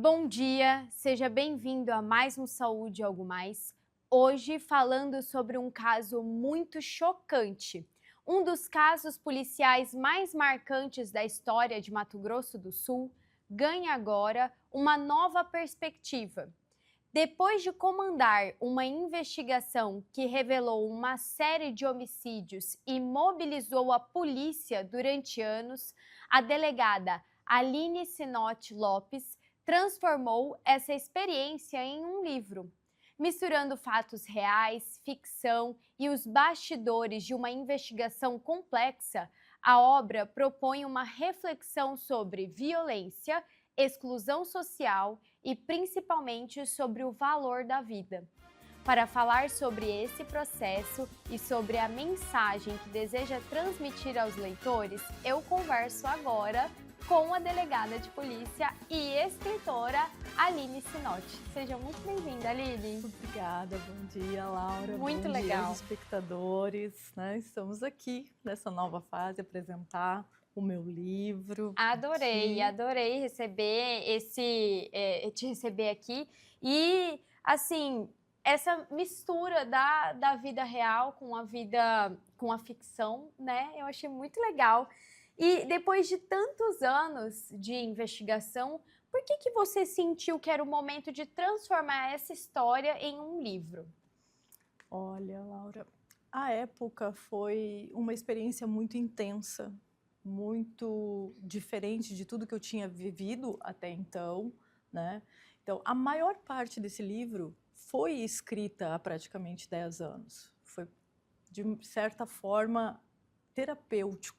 Bom dia, seja bem-vindo a mais um Saúde e Algo Mais. Hoje falando sobre um caso muito chocante. Um dos casos policiais mais marcantes da história de Mato Grosso do Sul ganha agora uma nova perspectiva. Depois de comandar uma investigação que revelou uma série de homicídios e mobilizou a polícia durante anos, a delegada Aline Sinotti Lopes transformou essa experiência em um livro. Misturando fatos reais, ficção e os bastidores de uma investigação complexa, a obra propõe uma reflexão sobre violência, exclusão social e principalmente sobre o valor da vida. Para falar sobre esse processo e sobre a mensagem que deseja transmitir aos leitores, eu converso agora com a delegada de polícia e escritora Aline Sinotti. Seja muito bem-vinda, Aline. Obrigada, bom dia, Laura. Muito bom legal. dia aos espectadores, né? Estamos aqui nessa nova fase, apresentar o meu livro. Adorei receber te receber aqui e, assim, essa mistura da vida real com a ficção, né? Eu achei muito legal. E depois de tantos anos de investigação, por que você sentiu que era o momento de transformar essa história em um livro? Olha, Laura, a época foi uma experiência muito intensa, muito diferente de tudo que eu tinha vivido até então, né? Então, a maior parte desse livro foi escrita há praticamente 10 anos. Foi, de certa forma, terapêutico.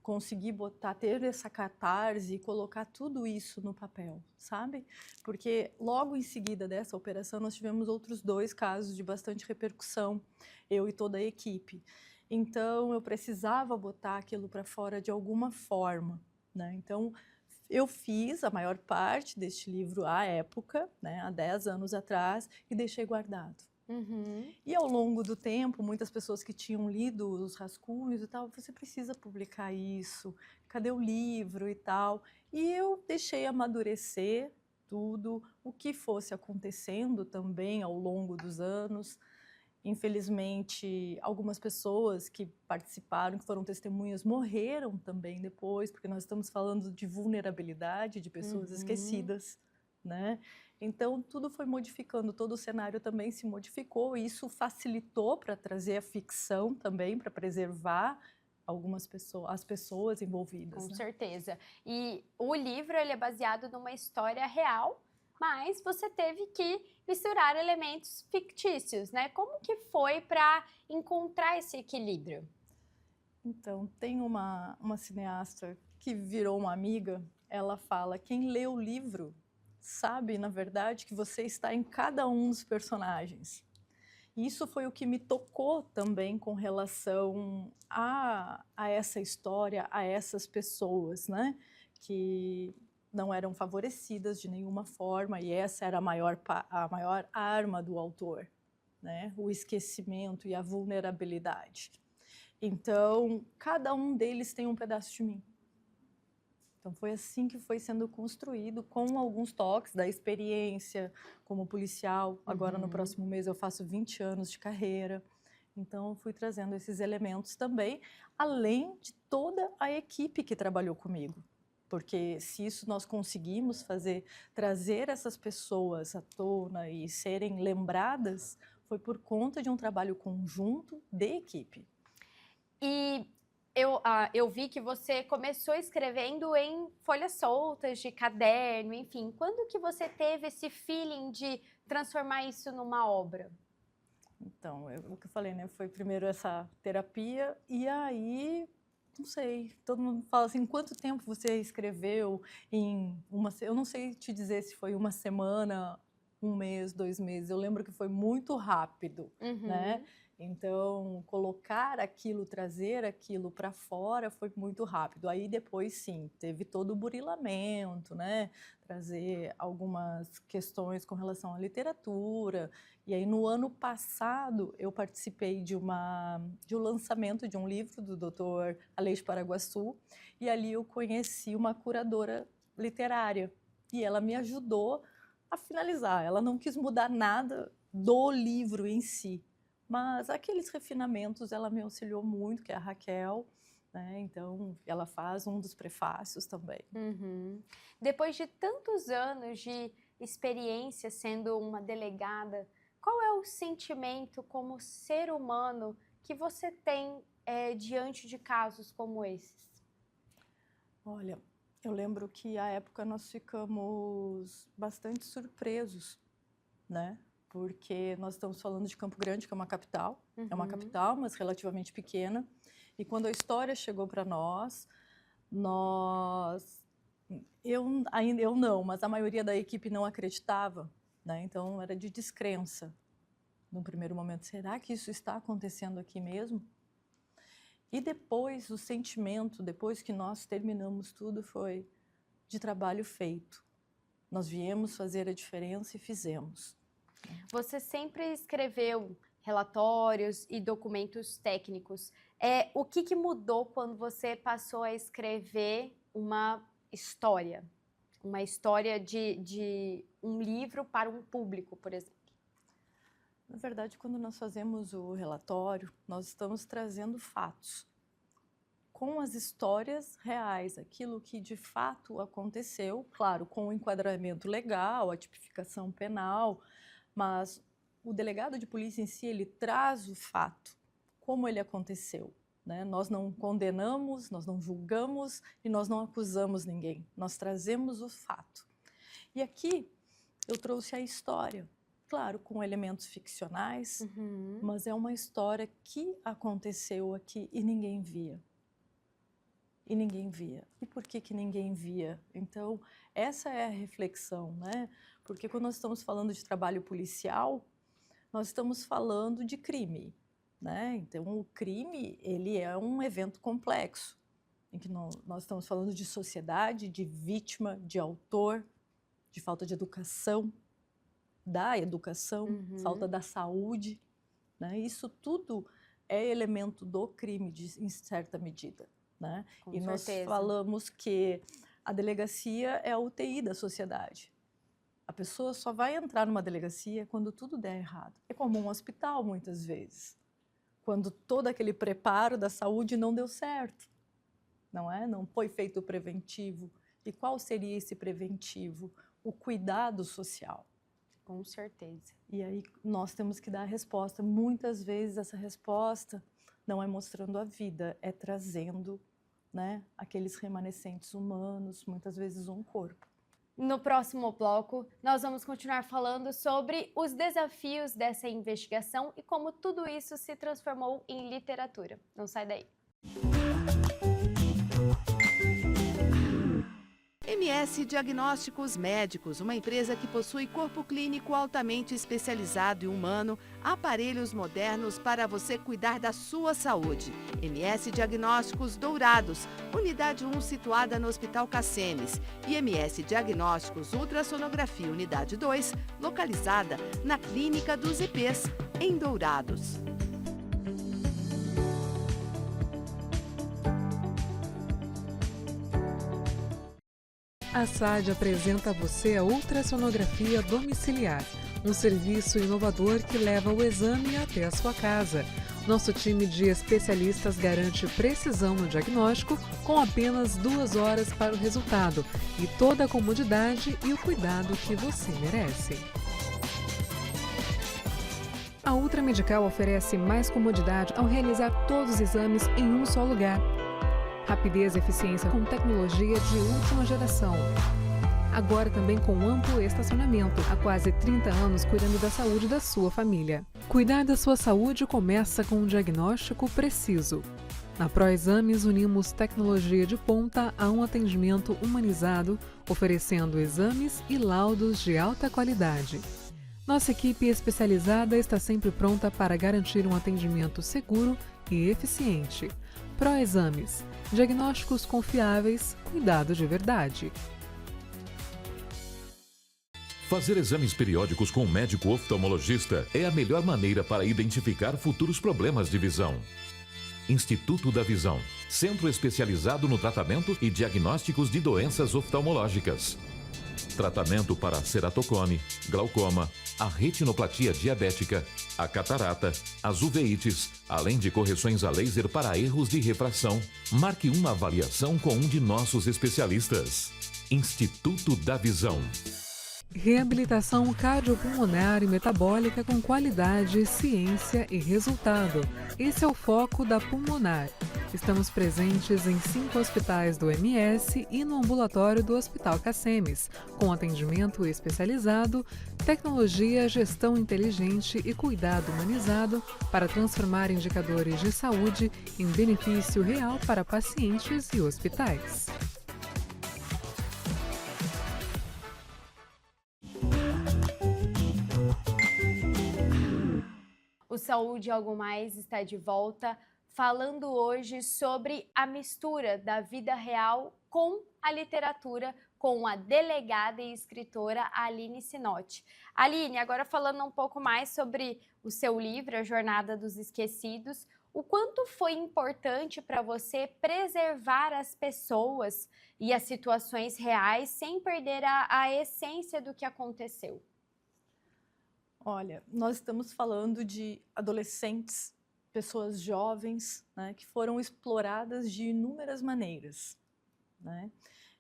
Conseguir ter essa catarse e colocar tudo isso no papel, sabe? Porque logo em seguida dessa operação nós tivemos outros 2 casos de bastante repercussão, eu e toda a equipe. Então eu precisava botar aquilo para fora de alguma forma, né? Então eu fiz a maior parte deste livro à época, né, há 10 anos atrás, e deixei guardado. E ao longo do tempo, muitas pessoas que tinham lido os rascunhos e tal, você precisa publicar isso, cadê o livro e tal. E eu deixei amadurecer tudo, o que fosse acontecendo também ao longo dos anos. Infelizmente, algumas pessoas que participaram, que foram testemunhas, morreram também depois, porque nós estamos falando de vulnerabilidade, de pessoas esquecidas, né? Então, tudo foi modificando, todo o cenário também se modificou, e isso facilitou para trazer a ficção também, para preservar as pessoas envolvidas, Com né? certeza. E o livro ele é baseado numa história real, mas você teve que misturar elementos fictícios, né? Como que foi para encontrar esse equilíbrio? Então, tem uma cineasta que virou uma amiga, ela fala, quem lê o livro sabe, na verdade, que você está em cada um dos personagens. E isso foi o que me tocou também com relação a essa história, a essas pessoas, né? Que não eram favorecidas de nenhuma forma, e essa era a maior arma do autor, né? O esquecimento e a vulnerabilidade. Então, cada um deles tem um pedaço de mim. Então, foi assim que foi sendo construído, com alguns toques da experiência como policial. Agora, no próximo mês, eu faço 20 anos de carreira. Então, fui trazendo esses elementos também, além de toda a equipe que trabalhou comigo. Porque se isso nós conseguimos fazer, trazer essas pessoas à tona e serem lembradas, foi por conta de um trabalho conjunto de equipe. E eu vi que você começou escrevendo em folhas soltas, de caderno, enfim. Quando que você teve esse feeling de transformar isso numa obra? Então, o que eu falei, né, foi primeiro essa terapia, e aí, não sei, todo mundo fala assim, quanto tempo você escreveu em eu não sei te dizer se foi uma semana, um mês, 2 meses, eu lembro que foi muito rápido, né? Então, colocar aquilo, trazer aquilo para fora foi muito rápido. Aí depois, sim, teve todo o burilamento, né? Trazer algumas questões com relação à literatura. E aí, no ano passado, eu participei de um lançamento de um livro do Dr. Aleixo Paraguaçu, e ali eu conheci uma curadora literária, E ela me ajudou a finalizar. Ela não quis mudar nada do livro em si, mas aqueles refinamentos ela me auxiliou muito, que é a Raquel, né? Então, ela faz um dos prefácios também. Uhum. Depois de tantos anos de experiência sendo uma delegada, qual é o sentimento como ser humano que você tem diante de casos como esses? Olha, eu lembro que à época nós ficamos bastante surpresos, né? Porque nós estamos falando de Campo Grande, que é uma capital, é uma capital, mas relativamente pequena. E quando a história chegou para nós, eu não, mas a maioria da equipe não acreditava, né? Então era de descrença. No primeiro momento, será que isso está acontecendo aqui mesmo? E depois, o sentimento, depois que nós terminamos tudo, foi de trabalho feito. Nós viemos fazer a diferença e fizemos. Você sempre escreveu relatórios e documentos técnicos. O que mudou quando você passou a escrever uma história? Uma história de um livro para um público, por exemplo? Na verdade, quando nós fazemos o relatório, nós estamos trazendo fatos com as histórias reais, aquilo que de fato aconteceu, claro, com o enquadramento legal, a tipificação penal, mas o delegado de polícia em si, ele traz o fato, como ele aconteceu, né? Nós não condenamos, nós não julgamos e nós não acusamos ninguém, nós trazemos o fato. E aqui eu trouxe a história, claro, com elementos ficcionais, mas é uma história que aconteceu aqui e ninguém via. E ninguém via. E por que ninguém via? Então, essa é a reflexão, né? Porque quando nós estamos falando de trabalho policial, nós estamos falando de crime, né? Então, o crime, ele é um evento complexo, em que nós estamos falando de sociedade, de vítima, de autor, de falta de educação, da educação, falta da saúde, né? Isso tudo é elemento do crime, em certa medida, né? Com e certeza. Nós falamos que a delegacia é a UTI da sociedade. A pessoa só vai entrar numa delegacia quando tudo der errado. É como um hospital, muitas vezes, quando todo aquele preparo da saúde não deu certo, não é? Não foi feito o preventivo. E qual seria esse preventivo? O cuidado social. Com certeza. E aí nós temos que dar a resposta. Muitas vezes essa resposta não é mostrando a vida, é trazendo, né, aqueles remanescentes humanos, muitas vezes um corpo. No próximo bloco, nós vamos continuar falando sobre os desafios dessa investigação e como tudo isso se transformou em literatura. Não sai daí. MS Diagnósticos Médicos, uma empresa que possui corpo clínico altamente especializado e humano, aparelhos modernos para você cuidar da sua saúde. MS Diagnósticos Dourados, unidade 1 situada no Hospital Cassemes. E MS Diagnósticos Ultrassonografia, unidade 2, localizada na Clínica dos IPs, em Dourados. A SAD apresenta a você a ultrassonografia domiciliar, um serviço inovador que leva o exame até a sua casa. Nosso time de especialistas garante precisão no diagnóstico com apenas 2 horas para o resultado e toda a comodidade e o cuidado que você merece. A Ultramedical oferece mais comodidade ao realizar todos os exames em um só lugar. Rapidez e eficiência com tecnologia de última geração. Agora também com amplo estacionamento. Há quase 30 anos cuidando da saúde da sua família. Cuidar da sua saúde começa com um diagnóstico preciso. Na ProExames unimos tecnologia de ponta a um atendimento humanizado, oferecendo exames e laudos de alta qualidade. Nossa equipe especializada está sempre pronta para garantir um atendimento seguro e eficiente. ProExames. Diagnósticos confiáveis, cuidado de verdade. Fazer exames periódicos com um médico oftalmologista é a melhor maneira para identificar futuros problemas de visão. Instituto da Visão. Centro especializado no tratamento e diagnósticos de doenças oftalmológicas. tratamento para ceratocone, glaucoma, a retinoplatia diabética, a catarata, as uveites, além de correções a laser para erros de refração. Marque uma avaliação com um de nossos especialistas. Instituto da Visão. Reabilitação cardiopulmonar e metabólica com qualidade, ciência e resultado. Esse é o foco da Pulmonar. Estamos presentes em 5 hospitais do MS e no ambulatório do Hospital Cacemes, com atendimento especializado, tecnologia, gestão inteligente e cuidado humanizado para transformar indicadores de saúde em benefício real para pacientes e hospitais. O Saúde Algo Mais está de volta, falando hoje sobre a mistura da vida real com a literatura, com a delegada e escritora Aline Sinotti. Aline, agora falando um pouco mais sobre o seu livro, A Jornada dos Esquecidos, o quanto foi importante para você preservar as pessoas e as situações reais sem perder a essência do que aconteceu? Olha, nós estamos falando de adolescentes, pessoas jovens, né, que foram exploradas de inúmeras maneiras, né?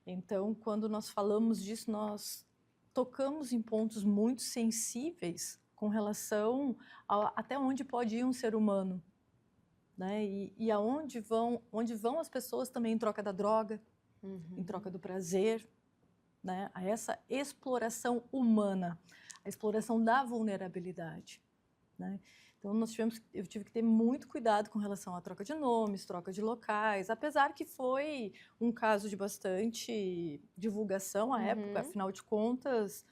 Então, quando nós falamos disso, nós tocamos em pontos muito sensíveis com relação até onde pode ir um ser humano, né? E onde vão as pessoas também em troca da droga, em troca do prazer, né? A essa exploração humana, a exploração da vulnerabilidade, né? Então, eu tive que ter muito cuidado com relação à troca de nomes, troca de locais, apesar que foi um caso de bastante divulgação à época, afinal de contas,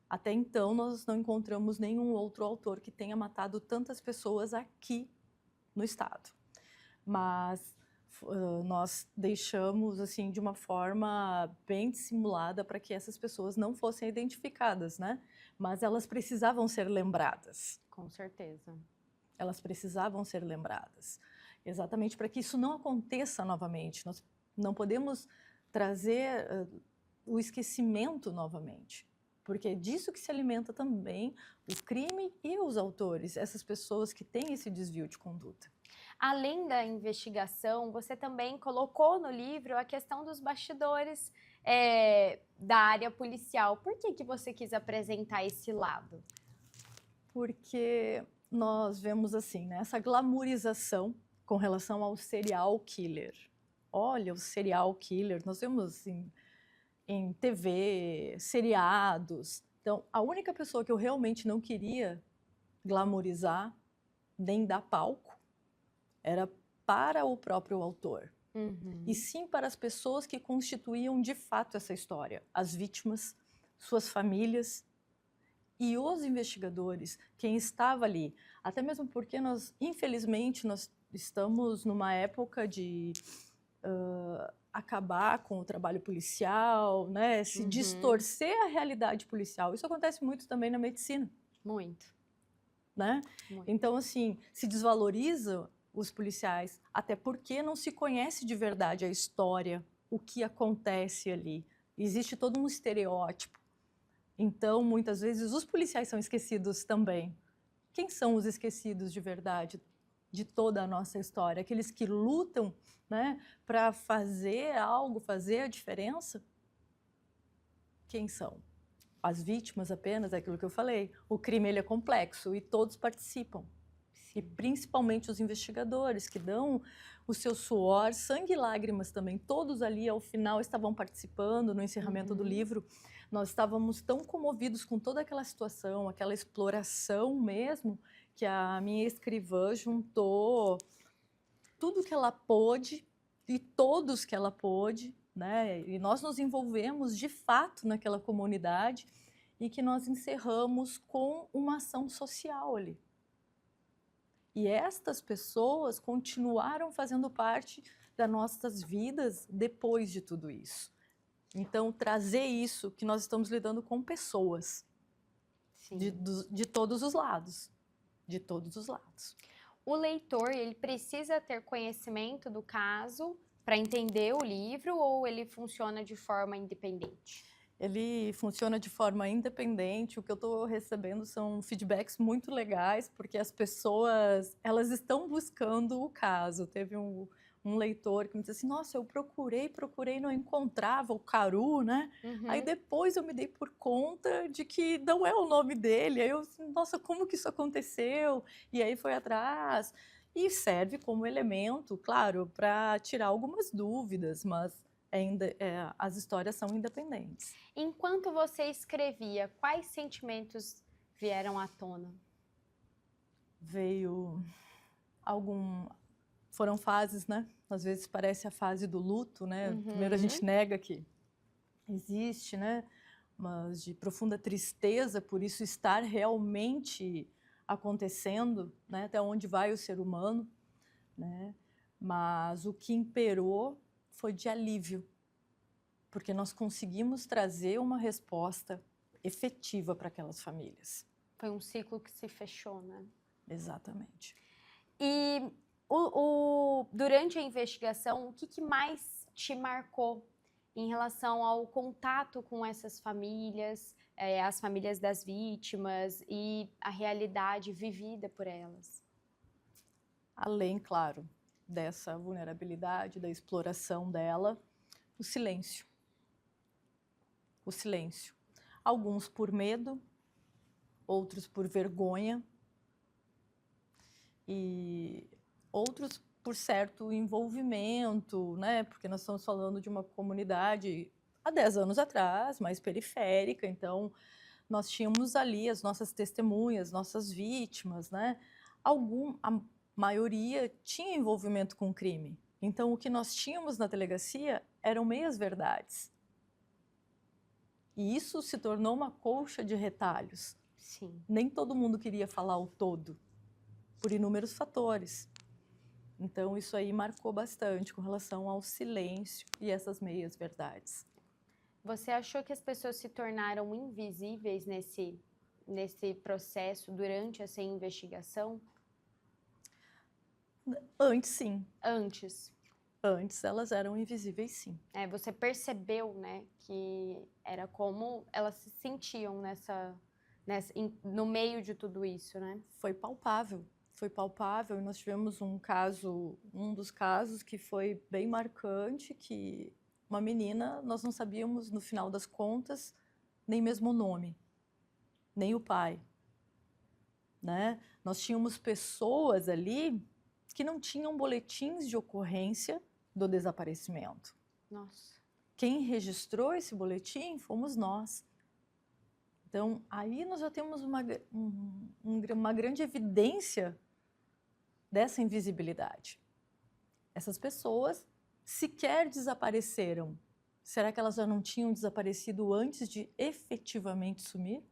até então nós não encontramos nenhum outro autor que tenha matado tantas pessoas aqui no estado. Mas nós deixamos assim de uma forma bem dissimulada para que essas pessoas não fossem identificadas, né? Mas elas precisavam ser lembradas. Com certeza. Elas precisavam ser lembradas, exatamente para que isso não aconteça novamente. Nós não podemos trazer o esquecimento novamente, porque é disso que se alimenta também o crime e os autores, essas pessoas que têm esse desvio de conduta. Além da investigação, você também colocou no livro a questão dos bastidores da área policial. Por que você quis apresentar esse lado? Porque nós vemos assim, né, essa glamorização com relação ao serial killer. Olha, o serial killer, nós vemos em TV, seriados. Então, a única pessoa que eu realmente não queria glamorizar, nem dar palco, era para o próprio autor. E sim para as pessoas que constituíam de fato essa história. As vítimas, suas famílias e os investigadores, quem estava ali. Até mesmo porque infelizmente, nós estamos numa época de acabar com o trabalho policial, né? Se distorcer a realidade policial. Isso acontece muito também na medicina. Muito. Né? Muito. Então, assim, se desvaloriza os policiais, até porque não se conhece de verdade a história, o que acontece ali. Existe todo um estereótipo. Então, muitas vezes, os policiais são esquecidos também. Quem são os esquecidos de verdade de toda a nossa história? Aqueles que lutam, né, para fazer algo, fazer a diferença? Quem são? As vítimas apenas, é aquilo que eu falei. O crime ele é complexo e todos participam. E principalmente os investigadores, que dão o seu suor, sangue e lágrimas também. Todos ali, ao final, estavam participando no encerramento do livro. Nós estávamos tão comovidos com toda aquela situação, aquela exploração mesmo, que a minha escrivã juntou tudo que ela pôde e todos que ela pôde, né? E nós nos envolvemos de fato naquela comunidade e que nós encerramos com uma ação social ali. E estas pessoas continuaram fazendo parte das nossas vidas depois de tudo isso. Então, trazer isso, que nós estamos lidando com pessoas, de todos os lados, de todos os lados. O leitor, ele precisa ter conhecimento do caso para entender o livro ou ele funciona de forma independente? Ele funciona de forma independente. O que eu estou recebendo são feedbacks muito legais, porque as pessoas, elas estão buscando o caso. Teve um leitor que me disse assim, nossa, eu procurei, não encontrava o Caru, né? Aí depois eu me dei por conta de que não é o nome dele. Aí eu, nossa, como que isso aconteceu? E aí foi atrás. E serve como elemento, claro, para tirar algumas dúvidas, mas ainda as histórias são independentes. Enquanto você escrevia, quais sentimentos vieram à tona? Foram fases, né? Às vezes parece a fase do luto, né? Primeiro a gente nega que existe, né? Mas de profunda tristeza por isso estar realmente acontecendo, né? Até onde vai o ser humano, né? Mas o que imperou foi de alívio, porque nós conseguimos trazer uma resposta efetiva para aquelas famílias. Foi um ciclo que se fechou, né? Exatamente. E durante a investigação, o que mais te marcou em relação ao contato com essas famílias, as famílias das vítimas e a realidade vivida por elas? Além, claro, dessa vulnerabilidade, da exploração dela, o silêncio. O silêncio. Alguns por medo, outros por vergonha e outros por certo envolvimento, né? Porque nós estamos falando de uma comunidade há 10 anos atrás, mais periférica, então nós tínhamos ali as nossas testemunhas, nossas vítimas, né? A maioria tinha envolvimento com o crime. Então, o que nós tínhamos na delegacia eram meias-verdades. E isso se tornou uma colcha de retalhos. Sim. Nem todo mundo queria falar o todo, por inúmeros fatores. Então, isso aí marcou bastante com relação ao silêncio e essas meias-verdades. Você achou que as pessoas se tornaram invisíveis nesse processo, durante essa investigação? Antes, sim. Antes? Antes elas eram invisíveis, sim. Você percebeu, né, que era como elas se sentiam no meio de tudo isso, né? Foi palpável e nós tivemos um dos casos que foi bem marcante, que uma menina, nós não sabíamos, no final das contas, nem mesmo o nome, nem o pai, né? Nós tínhamos pessoas ali que não tinham boletins de ocorrência do desaparecimento. Nossa. Quem registrou esse boletim fomos nós. Então, aí nós já temos uma grande evidência dessa invisibilidade. Essas pessoas sequer desapareceram. Será que elas já não tinham desaparecido antes de efetivamente sumir?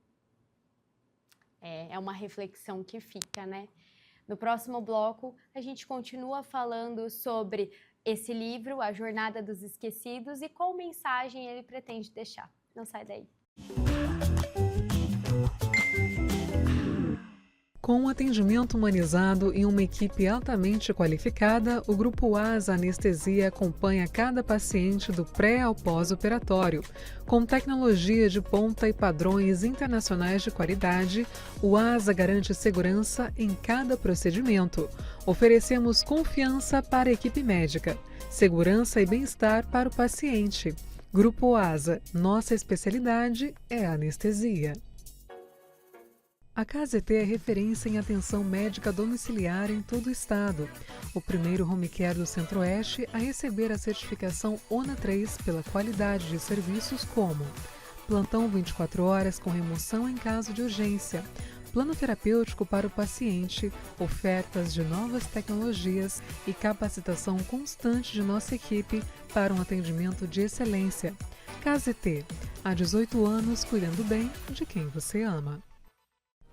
É uma reflexão que fica, né? No próximo bloco, a gente continua falando sobre esse livro, A Jornada dos Esquecidos, e qual mensagem ele pretende deixar. Não sai daí. Com um atendimento humanizado e uma equipe altamente qualificada, o Grupo ASA Anestesia acompanha cada paciente do pré ao pós-operatório. Com tecnologia de ponta e padrões internacionais de qualidade, o ASA garante segurança em cada procedimento. Oferecemos confiança para a equipe médica, segurança e bem-estar para o paciente. Grupo ASA, nossa especialidade é a anestesia. A KZT é referência em atenção médica domiciliar em todo o estado. O primeiro home care do Centro-Oeste a receber a certificação ONA 3 pela qualidade de serviços como plantão 24 horas com remoção em caso de urgência, plano terapêutico para o paciente, ofertas de novas tecnologias e capacitação constante de nossa equipe para um atendimento de excelência. KZT, há 18 anos cuidando bem de quem você ama.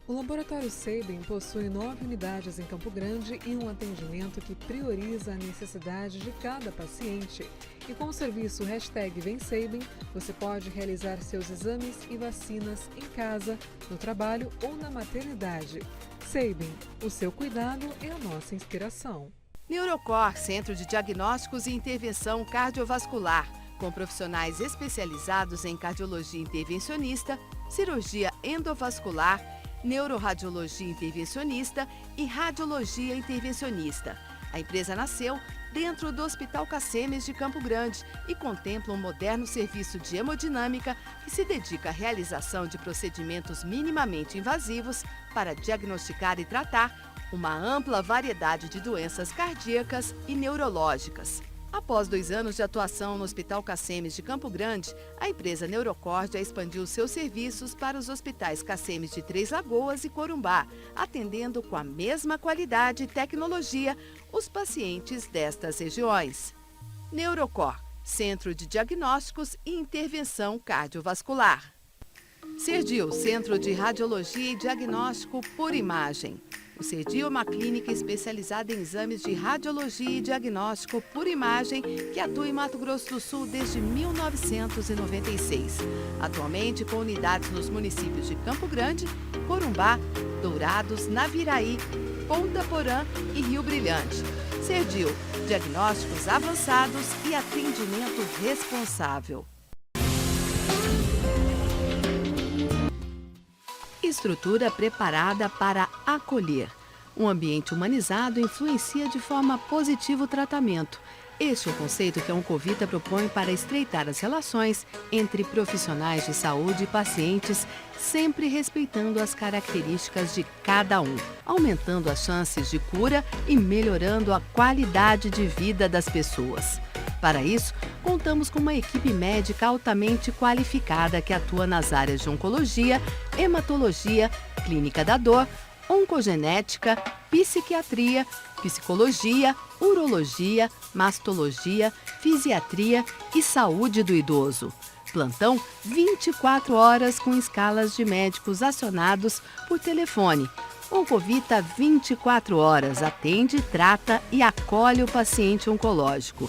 O Laboratório Sabin possui 9 unidades em Campo Grande e um atendimento que prioriza a necessidade de cada paciente. E com o serviço #VemSabin, você pode realizar seus exames e vacinas em casa, no trabalho ou na maternidade. Sabin, o seu cuidado é a nossa inspiração. Neurocor, Centro de Diagnósticos e Intervenção Cardiovascular. com profissionais especializados em cardiologia intervencionista, cirurgia endovascular, neuroradiologia intervencionista e radiologia intervencionista. A empresa nasceu dentro do Hospital Cacemes de Campo Grande e contempla um moderno serviço de hemodinâmica que se dedica à realização de procedimentos minimamente invasivos para diagnosticar e tratar uma ampla variedade de doenças cardíacas e neurológicas. Após 2 anos de atuação no Hospital Cacemes de Campo Grande, a empresa Neurocord expandiu seus serviços para os hospitais Cacemes de Três Lagoas e Corumbá, atendendo com a mesma qualidade e tecnologia os pacientes destas regiões. Neurocor, Centro de Diagnósticos e Intervenção Cardiovascular. Cerdil, Centro de Radiologia e Diagnóstico por Imagem. O Cerdil é uma clínica especializada em exames de radiologia e diagnóstico por imagem que atua em Mato Grosso do Sul desde 1996. Atualmente com unidades nos municípios de Campo Grande, Corumbá, Dourados, Naviraí, Ponta Porã e Rio Brilhante. Cerdil, diagnósticos avançados e atendimento responsável. Estrutura preparada para acolher. Um ambiente humanizado influencia de forma positiva o tratamento. Este é o conceito que a Oncovita propõe para estreitar as relações entre profissionais de saúde e pacientes, sempre respeitando as características de cada um, aumentando as chances de cura e melhorando a qualidade de vida das pessoas. Para isso, contamos com uma equipe médica altamente qualificada que atua nas áreas de oncologia, hematologia, clínica da dor, oncogenética, psiquiatria, psicologia, urologia, mastologia, fisiatria e saúde do idoso. Plantão 24 horas com escalas de médicos acionados por telefone. Oncovita 24 horas atende, trata e acolhe o paciente oncológico.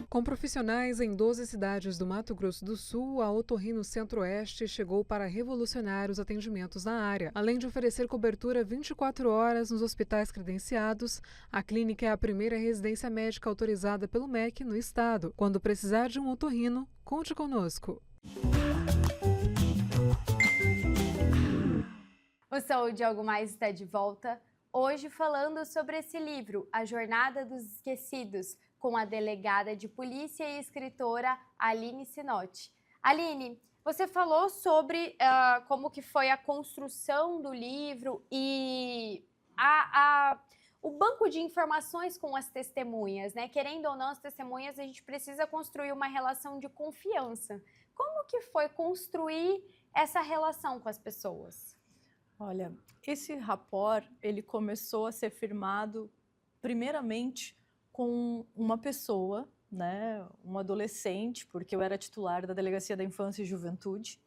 Com profissionais em 12 cidades do Mato Grosso do Sul, a Otorrino Centro-Oeste chegou para revolucionar os atendimentos na área. Além de oferecer cobertura 24 horas nos hospitais credenciados, a clínica é a primeira residência médica autorizada pelo MEC no estado. Quando precisar de um otorrino, conte conosco. O Saúde Algo Mais está de volta, hoje falando sobre esse livro, A Jornada dos Esquecidos, com a delegada de polícia e escritora Aline Sinotti. Aline, você falou sobre como que foi a construção do livro e o banco de informações com as testemunhas, né? Querendo ou não, as testemunhas, a gente precisa construir uma relação de confiança. Como que foi construir essa relação com as pessoas? Olha, esse rapport, ele começou a ser firmado primeiramente com uma pessoa, né, um adolescente, porque eu era titular da Delegacia da Infância e Juventude,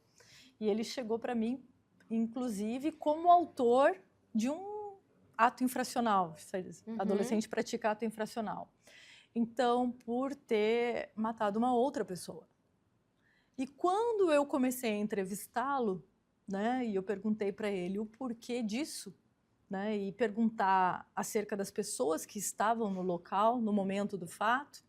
e ele chegou para mim, inclusive, como autor de um ato infracional. Adolescente pratica ato infracional. Então, por ter matado uma outra pessoa. E quando eu comecei a entrevistá-lo, né, e eu perguntei para ele o porquê disso, né, e perguntar acerca das pessoas que estavam no local, no momento do fato,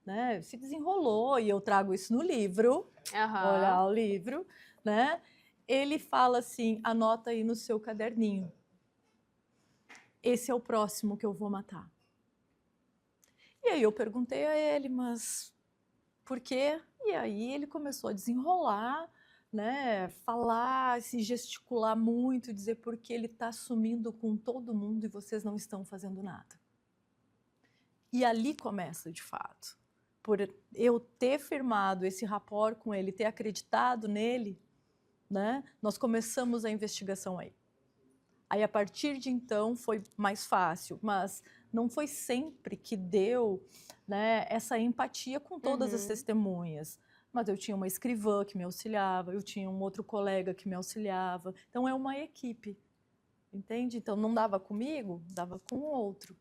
né, se desenrolou, e eu trago isso no livro, olhar o livro, né, ele fala assim, anota aí no seu caderninho, esse é o próximo que eu vou matar. E aí eu perguntei a ele, mas por quê? E aí ele começou a desenrolar, né, falar, se gesticular muito, dizer porque ele está sumindo com todo mundo e vocês não estão fazendo nada. E ali começa, de fato. Por eu ter firmado esse rapport com ele, ter acreditado nele, né, nós começamos a investigação aí. Aí, a partir de então, foi mais fácil, mas não foi sempre que deu, né, essa empatia com todas as testemunhas. Mas eu tinha uma escrivã que me auxiliava, eu tinha um outro colega que me auxiliava. Então, é uma equipe, entende? Então, não dava comigo, dava com o outro.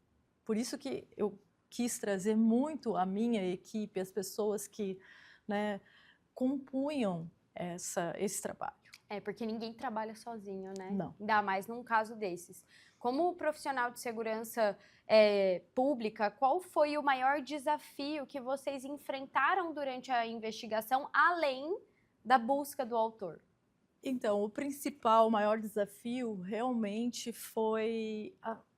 Por isso que eu quis trazer muito a minha equipe, as pessoas que, né, compunham esse trabalho. Porque ninguém trabalha sozinho, né? Não. Ainda mais num caso desses. Como profissional de segurança pública, qual foi o maior desafio que vocês enfrentaram durante a investigação, além da busca do autor? Então, o maior desafio realmente foi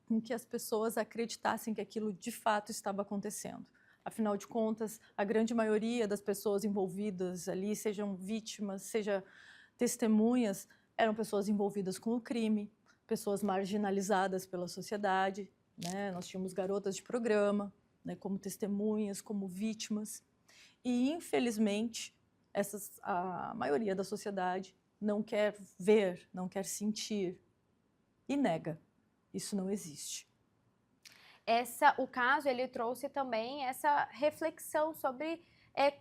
com que as pessoas acreditassem que aquilo de fato estava acontecendo. Afinal de contas, a grande maioria das pessoas envolvidas ali, sejam vítimas, seja testemunhas, eram pessoas envolvidas com o crime, pessoas marginalizadas pela sociedade, né? Nós tínhamos garotas de programa, né, como testemunhas, como vítimas. E, infelizmente, a maioria da sociedade não quer ver, não quer sentir e nega. Isso não existe. O caso, ele trouxe também essa reflexão sobre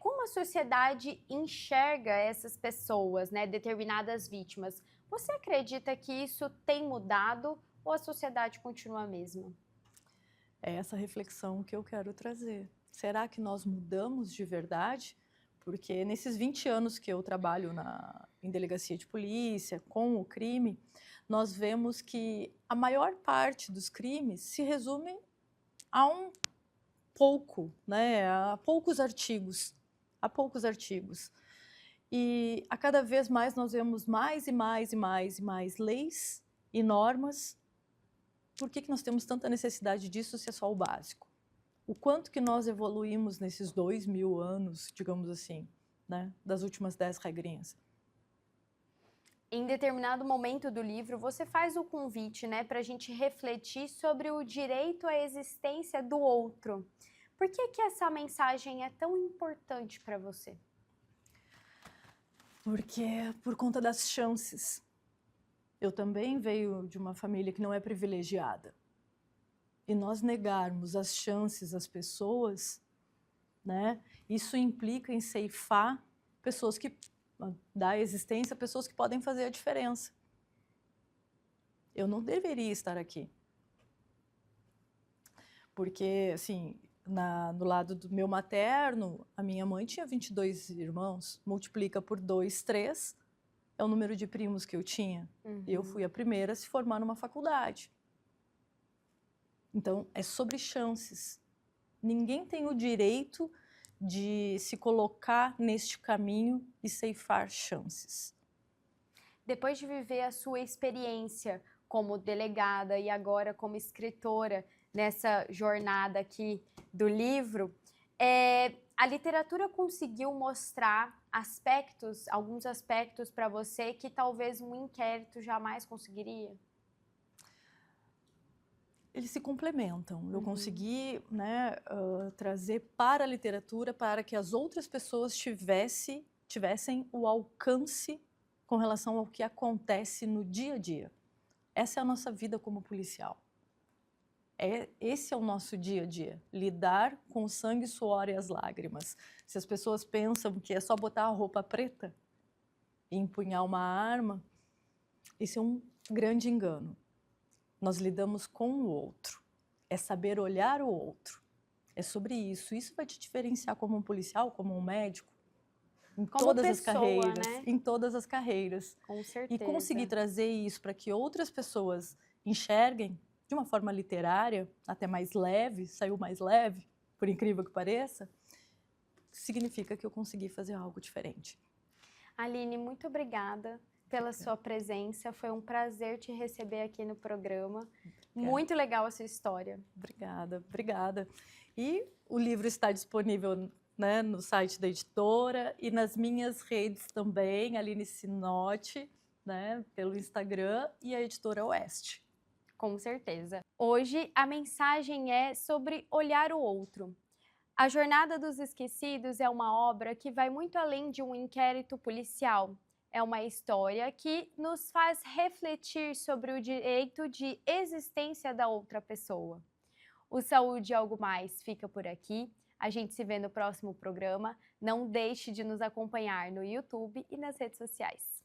como a sociedade enxerga essas pessoas, né, determinadas vítimas. Você acredita que isso tem mudado ou a sociedade continua a mesma? É essa reflexão que eu quero trazer. Será que nós mudamos de verdade? Porque nesses 20 anos que eu trabalho em delegacia de polícia, com o crime, nós vemos que a maior parte dos crimes se resume a a poucos artigos. E a cada vez mais nós vemos mais e mais leis e normas. Por que nós temos tanta necessidade disso se é só o básico? O quanto que nós evoluímos nesses 2000 anos, digamos assim, né, das últimas 10 regrinhas. Em determinado momento do livro, você faz o convite, né, para a gente refletir sobre o direito à existência do outro. Por que essa mensagem é tão importante para você? Porque é por conta das chances. Eu também venho de uma família que não é privilegiada. E nós negarmos as chances às pessoas, né, isso implica em ceifar pessoas que dar existência a pessoas que podem fazer a diferença. Eu não deveria estar aqui. Porque, assim, no lado do meu materno, a minha mãe tinha 22 irmãos, multiplica por 2, 3, é o número de primos que eu tinha. Uhum. Eu fui a primeira a se formar numa faculdade. Então, é sobre chances. Ninguém tem o direito de se colocar neste caminho e ceifar chances. Depois de viver a sua experiência como delegada e agora como escritora nessa jornada aqui do livro, a literatura conseguiu mostrar alguns aspectos para você que talvez um inquérito jamais conseguiria? Eles se complementam. Eu consegui, né, trazer para a literatura para que as outras pessoas tivessem o alcance com relação ao que acontece no dia a dia. Essa é a nossa vida como policial. Esse é o nosso dia a dia, lidar com o sangue, o suor e as lágrimas. Se as pessoas pensam que é só botar a roupa preta e empunhar uma arma, isso é um grande engano. Nós lidamos com o outro, é saber olhar o outro, é sobre isso. Isso vai te diferenciar como um policial, como um médico, em todas as carreiras, né? Em todas as carreiras. Com certeza. E conseguir trazer isso para que outras pessoas enxerguem de uma forma literária, até mais leve, saiu mais leve, por incrível que pareça, significa que eu consegui fazer algo diferente. Aline, muito obrigada pela sua presença. Foi um prazer te receber aqui no programa. Muito legal a sua história. Obrigada. E o livro está disponível, né, no site da editora e nas minhas redes também, Aline Sinotti, né, pelo Instagram, e a editora Oeste. Com certeza. Hoje a mensagem é sobre olhar o outro. A Jornada dos Esquecidos é uma obra que vai muito além de um inquérito policial. É uma história que nos faz refletir sobre o direito de existência da outra pessoa. O Saúde e Algo Mais fica por aqui. A gente se vê no próximo programa. Não deixe de nos acompanhar no YouTube e nas redes sociais.